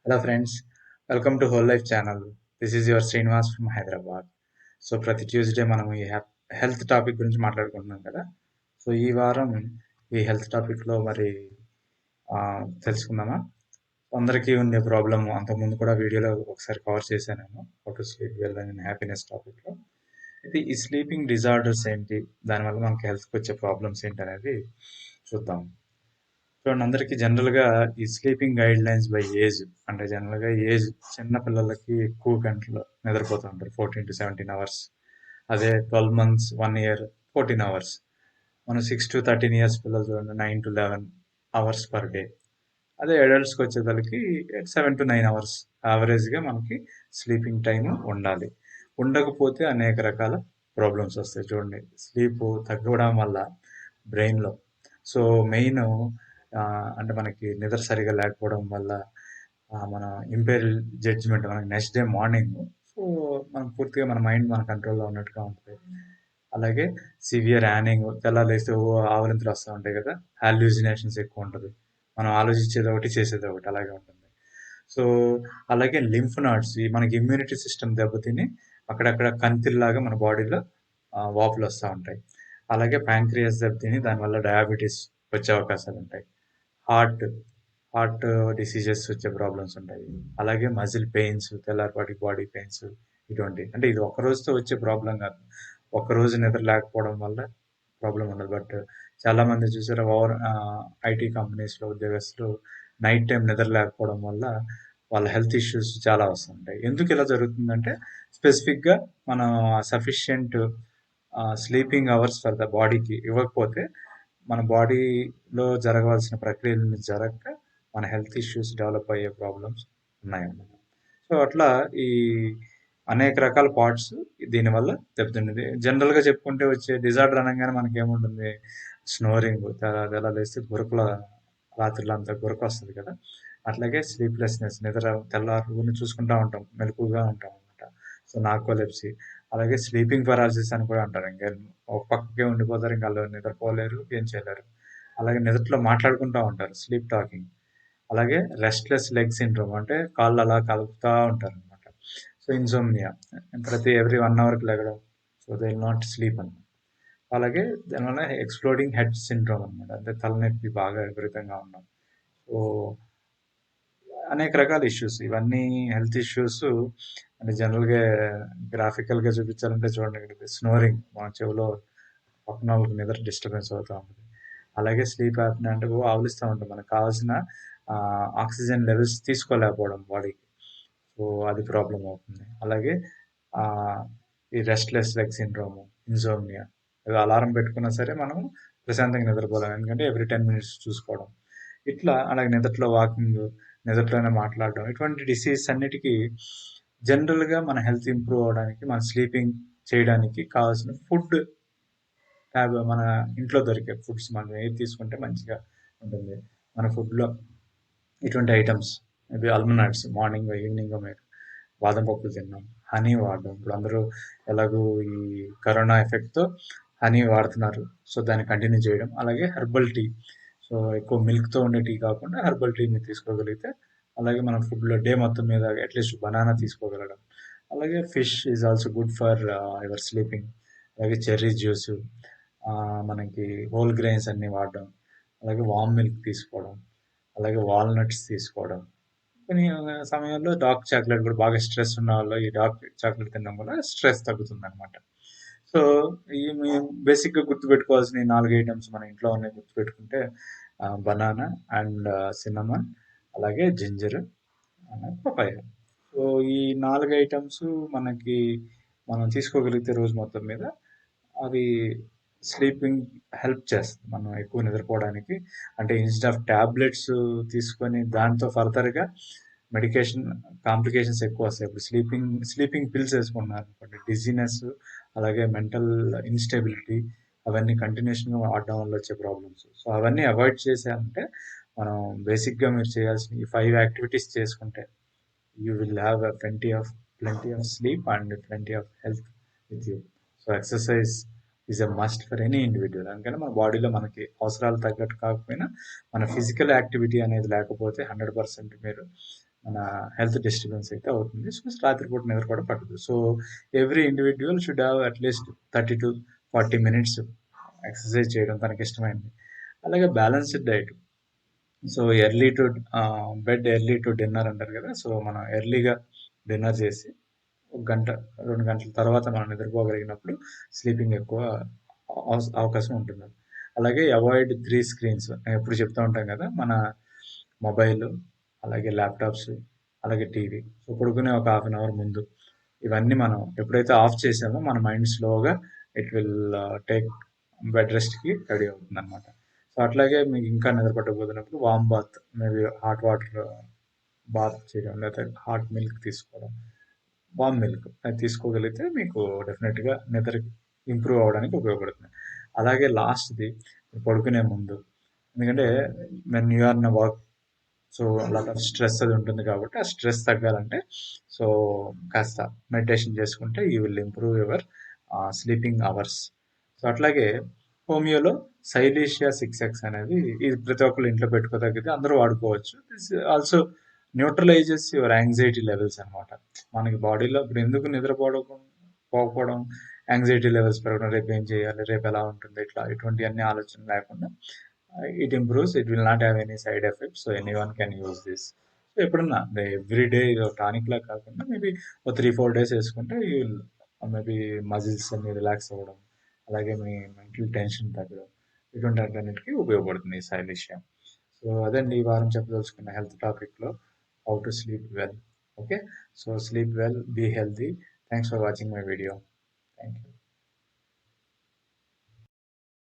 Hello friends, welcome to Whole Life channel. This is your Srinivas from Hyderabad. So ప్రతి Tuesday మనం ఈ health topic గురించి మాట్లాడుకుంటున్నాం కదా. సో ఈ వారం ఈ హెల్త్ టాపిక్లో మరి ఆ, తెలుసుకుందామా. అందరికీ ఉండే ప్రాబ్లమ్ అంతకుముందు కూడా వీడియోలో ఒకసారి కవర్ చేశాను నేను, how to sleep well and happiness టాపిక్లో. ఇది ఈ స్లీపింగ్ డిజార్డర్స్ ఏంటి, దానివల్ల మనకి హెల్త్కి వచ్చే ప్రాబ్లమ్స్ ఏంటి అనేది చూద్దాం. చూడండి, అందరికీ జనరల్గా ఈ sleeping guide lines by age, అంటే జనరల్గా ఏజ్ చిన్న పిల్లలకి ఎక్కువ గంటలు నిద్రపోతూ ఉంటారు, 14 to 17 hours. అదే 12 months 1 year 14 hours. మనం 6 to 13 years పిల్లలు చూడండి, 9 to 11 hours పర్ డే. అదే అడల్ట్స్కి వచ్చేసరికి 7 to 9 hours యావరేజ్గా మనకి స్లీపింగ్ టైం ఉండాలి. ఉండకపోతే అనేక రకాల ప్రాబ్లమ్స్ వస్తాయి. చూడండి, స్లీప్ తగ్గడం వల్ల బ్రెయిన్లో, సో మెయిన్ అంటే మనకి నిద్ర సరిగా లేకపోవడం వల్ల మన ఇంపైర్ జడ్జిమెంట్ మనకి నెక్స్ట్ డే మార్నింగ్, సో మనం పూర్తిగా మన మైండ్ మన కంట్రోల్లో ఉన్నట్టుగా ఉంటుంది. అలాగే సివియర్ యానింగ్, తెల్లాలేస్తే ఆవలింతలు వస్తూ ఉంటాయి కదా, హాల్యూజినేషన్స్ ఎక్కువ ఉంటుంది, మనం ఆలోచించేది ఒకటి చేసేది ఒకటి అలాగే ఉంటుంది. సో అలాగే లింఫ్ నాడ్స్, మనకి ఇమ్యూనిటీ సిస్టమ్ దెబ్బతిని అక్కడక్కడ కంతిల్లాగా మన బాడీలో వాపులు వస్తూ ఉంటాయి. అలాగే ప్యాంక్రియాస్ దెబ్బతిని దానివల్ల డయాబెటీస్ వచ్చే అవకాశాలు ఉంటాయి. హార్ట్ హార్ట్ డిసీజెస్ వచ్చే ప్రాబ్లమ్స్ ఉంటాయి. అలాగే మజిల్ పెయిన్స్, తెల్లారిపాటి బాడీ పెయిన్స్, ఇటువంటి, అంటే ఇది ఒక రోజుతో వచ్చే ప్రాబ్లం కాదు, ఒక్క రోజు నిద్ర లేకపోవడం వల్ల ప్రాబ్లం ఉండదు. బట్ చాలా మంది చూసారా, ఐటీ కంపెనీస్లో ఉద్యోగస్తులు నైట్ టైం నిద్ర లేకపోవడం వల్ల వాళ్ళ హెల్త్ ఇష్యూస్ చాలా వస్తుంటాయి. ఎందుకు ఇలా జరుగుతుందంటే, స్పెసిఫిక్గా మనం sufficient sleeping hours for the బాడీకి ఇవ్వకపోతే మన బాడీలో జరగవలసిన ప్రక్రియలను జరగక మన హెల్త్ ఇష్యూస్ డెవలప్ అయ్యే ప్రాబ్లమ్స్ ఉన్నాయన్నమాట. సో అట్లా ఈ అనేక రకాల పార్ట్స్ దీనివల్ల దెబ్బతింటుంది. జనరల్గా చెప్పుకుంటే వచ్చే డిజార్డర్ అనగానే మనకి ఏముంటుంది, స్నోరింగ్, ఎలా లేస్తే గురకల, రాత్రులంతా గురక వస్తుంది కదా. అట్లాగే స్లీప్లెస్నెస్, నిద్ర తెల్లారుని చూసుకుంటూ ఉంటాం, మెలకుగా ఉంటాం అనమాట. సో నార్కోలెప్సీ, అలాగే స్లీపింగ్ పెరాలసిస్ అని కూడా అంటారు. ఇంకా ఒక పక్కకే ఉండిపోతారు, ఇంకా వాళ్ళు నిద్రపోలేరు, ఏం చేయలేరు. అలాగే నిద్రలో మాట్లాడుకుంటూ ఉంటారు, స్లీప్ టాకింగ్. అలాగే రెస్ట్లెస్ లెగ్ సిండ్రోమ్, అంటే కాళ్ళు అలా కలుపుతూ ఉంటారు అనమాట. సో ఇన్సోమ్నియా, ప్రతి ఎవ్రీ 1 hourకి లెగడం, so they will not sleep అనమాట. అలాగే దానివల్ల ఎక్స్ప్లోడింగ్ హెడ్ సిండ్రోమ్ అనమాట, అంటే తలనొప్పి బాగా విపరీతంగా ఉన్నాం. సో అనేక రకాల ఇష్యూస్, ఇవన్నీ హెల్త్ ఇష్యూస్. అంటే జనరల్గా గ్రాఫికల్గా చూపించాలంటే చూడండి, ఇక్కడ స్నోరింగ్, మన చెవిలో పక్కన వాళ్ళకి నిద్ర డిస్టర్బెన్స్ అవుతూ ఉంటుంది. అలాగే స్లీప్ యాప్ని, అంటే ఆవలిస్తూ ఉంటుంది, మనకు కావాల్సిన ఆక్సిజన్ లెవెల్స్ తీసుకోలేకపోవడం బాడీకి, సో అది ప్రాబ్లం అవుతుంది. అలాగే ఆ, ఈ రెస్ట్లెస్ లెగ్ సిండ్రోము, ఇన్సోమ్నియా, ఏదో అలారం పెట్టుకున్నా సరే మనం ప్రశాంతంగా నిద్రపోలేం, ఎందుకంటే ఎవ్రీ 10 minutes చూసుకోవడం ఇట్లా. అలాగే నిద్రలో వాకింగ్, నిద్రలోనే మాట్లాడడం, ఇటువంటి డిసీజ్ అన్నిటికీ జనరల్గా మన హెల్త్ ఇంప్రూవ్ అవడానికి, మన స్లీపింగ్ చేయడానికి కావాల్సిన ఫుడ్, మన ఇంట్లో దొరికే ఫుడ్స్ మనం ఏది తీసుకుంటే మంచిగా ఉంటుంది. మన ఫుడ్లో ఇటువంటి ఐటమ్స్, ఇవి ఆల్మండ్స్, మార్నింగ్ ఈవినింగ్ మీరు బాదం పప్పులు తిన్నాం, హనీ వాడడం. ఇప్పుడు అందరూ ఎలాగో ఈ కరోనా ఎఫెక్ట్తో హనీ వాడుతున్నారు, సో దాన్ని కంటిన్యూ చేయడం. అలాగే హెర్బల్ టీ, సో ఎక్కువ మిల్క్తో ఉండే టీ కాకుండా హెర్బల్ టీని తీసుకోగలిగితే, అలాగే మన ఫుడ్లో డే మొత్తం మీద అట్లీస్ట్ బనానా తీసుకోగలగడం. అలాగే fish is also good for your sleeping. అలాగే చెర్రీ జ్యూస్, మనకి హోల్ గ్రెయిన్స్ అన్నీ వాడడం. అలాగే వామ్ మిల్క్ తీసుకోవడం. అలాగే వాల్నట్స్ తీసుకోవడం. కొన్ని సమయంలో డార్క్ చాక్లెట్ కూడా, బాగా స్ట్రెస్ ఉన్న వాళ్ళు ఈ డార్క్ చాక్లెట్ తినడం వల్ల స్ట్రెస్ తగ్గుతుంది అనమాట. సో ఈ మేము బేసిక్గా గుర్తుపెట్టుకోవాల్సిన ఈ 4 ఐటమ్స్ మన ఇంట్లో ఉన్నాయి గుర్తుపెట్టుకుంటే, బనానా అండ్ సిన్నమన్, అలాగే జింజర్, పపాయ. సో ఈ 4 ఐటమ్స్ మనకి మనం తీసుకోగలిగితే రోజు మొత్తం మీద అది స్లీపింగ్ హెల్ప్ చేస్తుంది మనం ఎక్కువ నిద్రపోవడానికి. అంటే ఇన్స్టెడ్ ఆఫ్ ట్యాబ్లెట్స్ తీసుకొని దాంతో ఫర్దర్గా మెడికేషన్ కాంప్లికేషన్స్ ఎక్కువ వస్తాయి. ఇప్పుడు స్లీపింగ్ పిల్స్ వేసుకుంటున్నారు అనుకోండి, డిజీనెస్, అలాగే మెంటల్ ఇన్స్టెబిలిటీ, అవన్నీ కంటిన్యూషన్గా వాడడం వల్ల వచ్చే ప్రాబ్లమ్స్. సో అవన్నీ అవాయిడ్ చేసామంటే, మనం బేసిక్గా మీరు చేయాల్సిన ఈ 5 యాక్టివిటీస్ చేసుకుంటే, you will have plenty of sleep and plenty of health with you. So exercise is a must for any individual. అందుకని మన బాడీలో మనకి అవసరాలు తగ్గట్టు కాకపోయినా, మన ఫిజికల్ యాక్టివిటీ అనేది లేకపోతే 100% మీరు మన హెల్త్ డిస్టర్బెన్స్ అయితే అవుతుంది. సో, రాత్రిపూట నిద్ర కూడా పట్టదు. So, every individual should have at least 30-40 minutes exercise చేయడం తనకిష్టమైంది. అలాగే balanced diet. So, early to bed early to dinner అంటారు కదా! సో, మనం ఎర్లీగా డిన్నర్ చేసి, ఒక గంట, 2 గంటల తర్వాత మనం నిద్రపోగలిగినప్పుడు స్లీపింగ్ ఎక్కువ అవకాశం ఉంటుంది. అలాగే అవాయిడ్ 3 స్క్రీన్స్. ఎప్పుడు చెప్తూ ఉంటాం కదా! మన మొబైల్, అలాగే ల్యాప్‌టాప్స్, అలాగే టీవీ. సో, పడుకునే ఒక హాఫ్ అన్ అవర్ ముందు ఇవన్నీ మనం ఎప్పుడైతే ఆఫ్ చేసామో మన మైండ్ స్లోగా ఇట్ విల్ టేక్ బెడ్ రెస్ట్‌కి రెడీ అవుతుందనమాట. సో, అట్లాగే మీకు ఇంకా నిద్ర పట్టకపోతున్నప్పుడు warm bath, maybe hot water bath చేయడం, లేకపోతే హాట్ మిల్క్ తీసుకోవడం, వార్మ్ మిల్క్ అది తీసుకోగలిగితే మీకు డెఫినెట్‌గా నిద్ర ఇంప్రూవ్ అవ్వడానికి ఉపయోగపడుతుంది. అలాగే లాస్ట్‌ది పడుకునే ముందు, ఎందుకంటే when you are in work, so lot of stress అది ఉంటుంది కాబట్టి ఆ స్ట్రెస్ తగ్గాలంటే సో కాస్త మెడిటేషన్ చేసుకుంటే you will improve your sleeping hours. So అట్లాగే హోమియోలో సైలీషియా 6x అనేది, ఇది ప్రతి ఒక్కళ్ళు ఇంట్లో పెట్టుకోదగ్గది, అందరూ వాడుకోవచ్చు. This also న్యూట్రలైజెస్ your anxiety levels అనమాట. మనకి బాడీలో ఇప్పుడు ఎందుకు పోకపోవడం, యాంగ్జైటీ లెవెల్స్ పెరగడం, రేపు ఏం చేయాలి, రేపు ఎలా ఉంటుంది, ఇట్లా ఇటువంటి అన్ని ఆలోచనలు లేకుండా it improves, it will not have any side effects. So any one can use this. So ఎప్పుడన్నా ఎవ్రీ డే టానిక్ లా కాకుండా మేబీ ఒక 3-4 డేస్ వేసుకుంటే యూ విల్ మేబీ మజిల్స్ అన్ని రిలాక్స్ అవ్వడం, అలాగే మీ మెంటల్ టెన్షన్ తగ్గడం, ఇటువంటి వాటన్నిటికీ ఉపయోగపడుతుంది ఈ సైలిషియం. సో అదండి ఈ వారం చెప్పదలుచుకున్న హెల్త్ టాపిక్లో, how to sleep well. Okay, so sleep well, be healthy. Thanks for watching my video. Thank you.